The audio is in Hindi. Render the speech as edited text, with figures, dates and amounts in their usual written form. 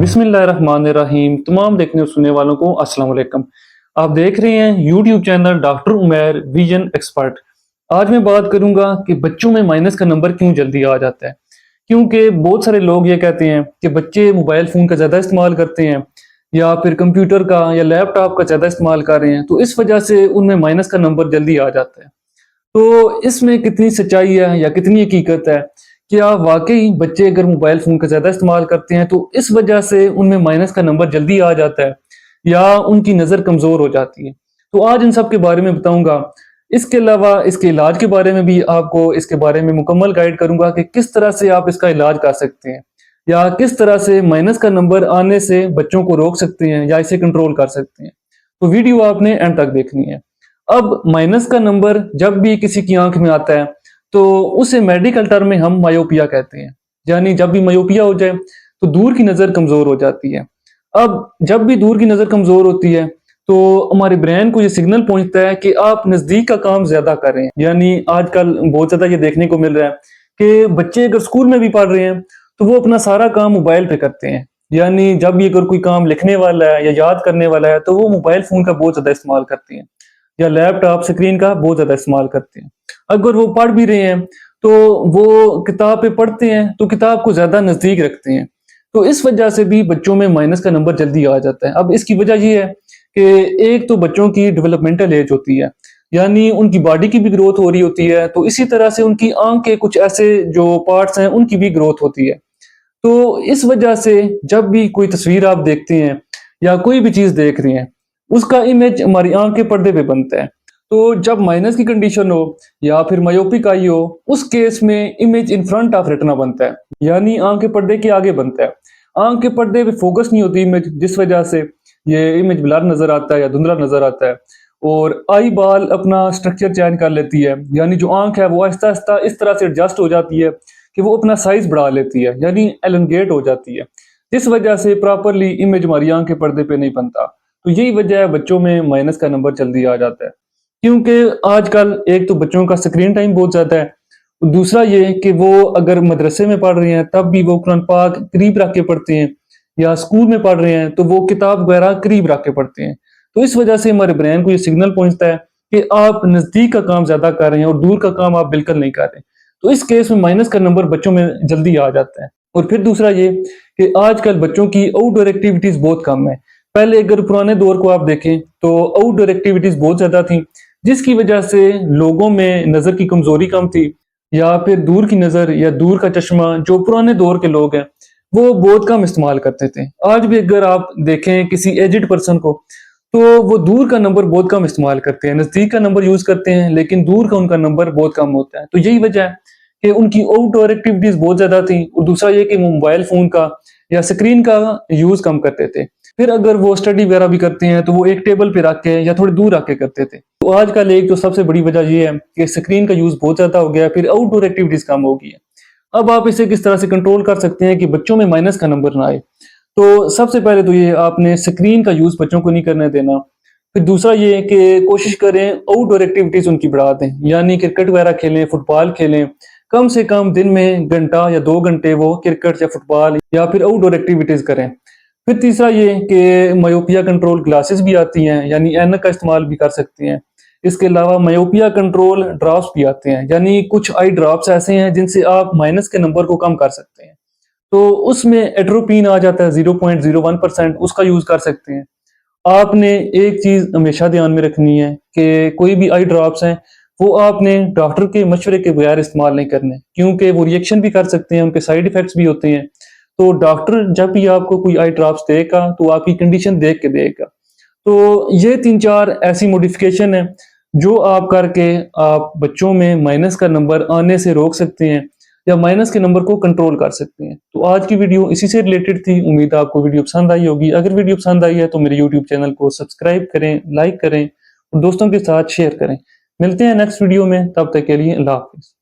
बिस्मिल्लाहिर्रहमानिर्रहीम। तमाम देखने और सुनने वालों को अस्सलाम वालेकुम। आप देख रहे हैं YouTube channel doctor Umair vision expert. आज मैं बात करूंगा कि बच्चों में माइनस का नंबर क्यों जल्दी आ जाता है। क्योंकि बहुत सारे लोग ये कहते हैं कि बच्चे मोबाइल फ़ोन का ज़्यादा इस्तेमाल करते हैं या फिर कंप्यूटर का या लैपटॉप का ज़्यादा इस्तेमाल कर रहे हैं, तो इस वजह से उनमें माइनस का नंबर जल्दी आ जाता है। तो इसमें कितनी सच्चाई है या कितनी हकीकत है? क्या वाक़ई बच्चे अगर मोबाइल फ़ोन का ज़्यादा इस्तेमाल करते हैं तो इस वजह से उनमें माइनस का नंबर जल्दी आ जाता है या उनकी नज़र कमज़ोर हो जाती है? तो आज इन सब के बारे में बताऊँगा। इसके अलावा इसके इलाज के बारे में भी आपको इसके बारे में मुकम्मल गाइड करूँगा कि किस तरह से आप इसका इलाज कर सकते हैं या किस तरह से माइनस का नंबर आने से बच्चों को रोक सकते हैं या इसे कंट्रोल कर सकते हैं। तो वीडियो आपने एंड तक देखनी है। अब माइनस का नंबर जब भी किसी की आंख में आता है तो उसे मेडिकल टर्म में हम मायोपिया कहते हैं। यानी जब भी मायोपिया हो जाए तो दूर की नजर कमजोर हो जाती है। अब जब भी दूर की नजर कमजोर होती है तो हमारे ब्रेन को ये सिग्नल पहुंचता है कि आप नजदीक का काम ज्यादा कर रहे हैं। यानी आजकल बहुत ज्यादा ये देखने को मिल रहा है कि बच्चे अगर स्कूल में भी पढ़ रहे हैं तो वो अपना सारा काम मोबाइल पे करते हैं। यानी जब भी अगर कोई काम लिखने वाला है या याद करने वाला है तो वो मोबाइल फोन का बहुत ज्यादा इस्तेमाल करते हैं या लैपटॉप स्क्रीन का बहुत ज्यादा इस्तेमाल करते हैं। अगर वो पढ़ भी रहे हैं तो वो किताब पे पढ़ते हैं तो किताब को ज्यादा नजदीक रखते हैं। तो इस वजह से भी बच्चों में माइनस का नंबर जल्दी आ जाता है। अब इसकी वजह ये है कि एक तो बच्चों की डेवलपमेंटल एज होती है, यानी उनकी बॉडी की भी ग्रोथ हो रही होती है, तो इसी तरह से उनकी आंख के कुछ ऐसे जो पार्ट्स हैं उनकी भी ग्रोथ होती है। तो इस वजह से जब भी कोई तस्वीर आप देखते हैं या कोई भी चीज देख रहे हैं उसका इमेज हमारी आंख के पर्दे पे बनता है। तो जब माइनस की कंडीशन हो या फिर मायोपिक आई हो, उस केस में image in front of retina बनता है, यानी आंख के पर्दे के आगे बनता है। आंख के पर्दे पे फोकस नहीं होती इमेज, जिस वजह से ये इमेज ब्लर नजर आता है या धुंधला नजर आता है। और आई बॉल अपना स्ट्रक्चर चेंज कर लेती है, यानी जो आंख है वो आहिस्ता आहिस्ता इस तरह से एडजस्ट हो जाती है कि वो अपना साइज बढ़ा लेती है, यानी एलंगेट हो जाती है। जिस वजह से प्रॉपरली इमेज हमारी आंख के पर्दे पे नहीं बनता। तो यही वजह है बच्चों में माइनस का नंबर जल्दी आ जाता है। क्योंकि आजकल एक तो बच्चों का स्क्रीन टाइम बहुत ज्यादा है, दूसरा ये कि वो अगर मदरसे में पढ़ रहे हैं तब भी वो कुरान पाक करीब रख के पढ़ते हैं, या स्कूल में पढ़ रहे हैं तो वो किताब वगैरह करीब रख के पढ़ते हैं। तो इस वजह से हमारे ब्रेन को ये सिग्नल पहुंचता है कि आप नजदीक का काम ज्यादा कर रहे हैं और दूर का काम आप बिल्कुल नहीं कर रहे। तो इस केस में माइनस का नंबर बच्चों में जल्दी आ जाता है। और फिर दूसरा ये कि आजकल बच्चों की आउटडोर एक्टिविटीज बहुत कम है। पहले अगर पुराने दौर को आप देखें तो आउटडोर एक्टिविटीज बहुत ज्यादा थी, जिसकी वजह से लोगों में नजर की कमजोरी कम थी, या फिर दूर की नजर या दूर का चश्मा जो पुराने दौर के लोग हैं वो बहुत कम इस्तेमाल करते थे। आज भी अगर आप देखें किसी एजिड पर्सन को तो वो दूर का नंबर बहुत कम इस्तेमाल करते हैं, नजदीक का नंबर यूज करते हैं लेकिन दूर का उनका नंबर बहुत कम होता है। तो यही वजह है कि उनकी आउटडोर एक्टिविटीज बहुत ज्यादा थी। और दूसरा ये कि मोबाइल फोन का या स्क्रीन का यूज कम करते थे। फिर अगर वो स्टडी वगैरह भी करते हैं तो वो एक टेबल पे रख के या थोड़ी दूर रख के करते थे। तो आजकल एक तो सबसे बड़ी वजह ये है कि स्क्रीन का यूज बहुत ज्यादा हो गया, फिर आउटडोर एक्टिविटीज कम हो गई है। अब आप इसे किस तरह से कंट्रोल कर सकते हैं कि बच्चों में माइनस का नंबर ना आए? तो सबसे पहले तो ये आपने स्क्रीन का यूज बच्चों को नहीं करने देना। फिर दूसरा ये कि कोशिश करें आउटडोर एक्टिविटीज उनकी बढ़ा दें, यानी क्रिकेट वगैरह खेलें, फुटबॉल खेलें। कम से कम दिन में घंटा या 2 घंटे वो क्रिकेट या फुटबॉल या फिर आउटडोर एक्टिविटीज करें। फिर तीसरा ये कि मायोपिया कंट्रोल ग्लासेस भी आती हैं, यानी ऐनक का इस्तेमाल भी कर सकते हैं। इसके अलावा मायोपिया कंट्रोल ड्रॉप्स भी आते हैं, यानी कुछ आई ड्रॉप्स ऐसे हैं जिनसे आप माइनस के नंबर को कम कर सकते हैं। तो उसमें एट्रोपिन आ जाता है 0.01%, उसका यूज कर सकते हैं। आपने एक चीज हमेशा ध्यान में रखनी है कि कोई भी आई ड्रॉप्स हैं वो आपने डॉक्टर के मशवरे के बगैर इस्तेमाल नहीं करने, क्योंकि वो रिएक्शन भी कर सकते हैं, उनके साइड इफेक्ट्स भी होते हैं। तो डॉक्टर जब भी आपको कोई आई ड्रॉप्स देगा तो आपकी कंडीशन देख के देगा। तो ये 3-4 ऐसी मॉडिफिकेशन है जो आप करके आप बच्चों में माइनस का नंबर आने से रोक सकते हैं या माइनस के नंबर को कंट्रोल कर सकते हैं। तो आज की वीडियो इसी से रिलेटेड थी। उम्मीद है आपको वीडियो पसंद आई होगी। अगर वीडियो पसंद आई है तो मेरे यूट्यूब चैनल को सब्सक्राइब करें, लाइक करें और दोस्तों के साथ शेयर करें। मिलते हैं नेक्स्ट वीडियो में, तब तक के लिए अल्लाह हाफिज।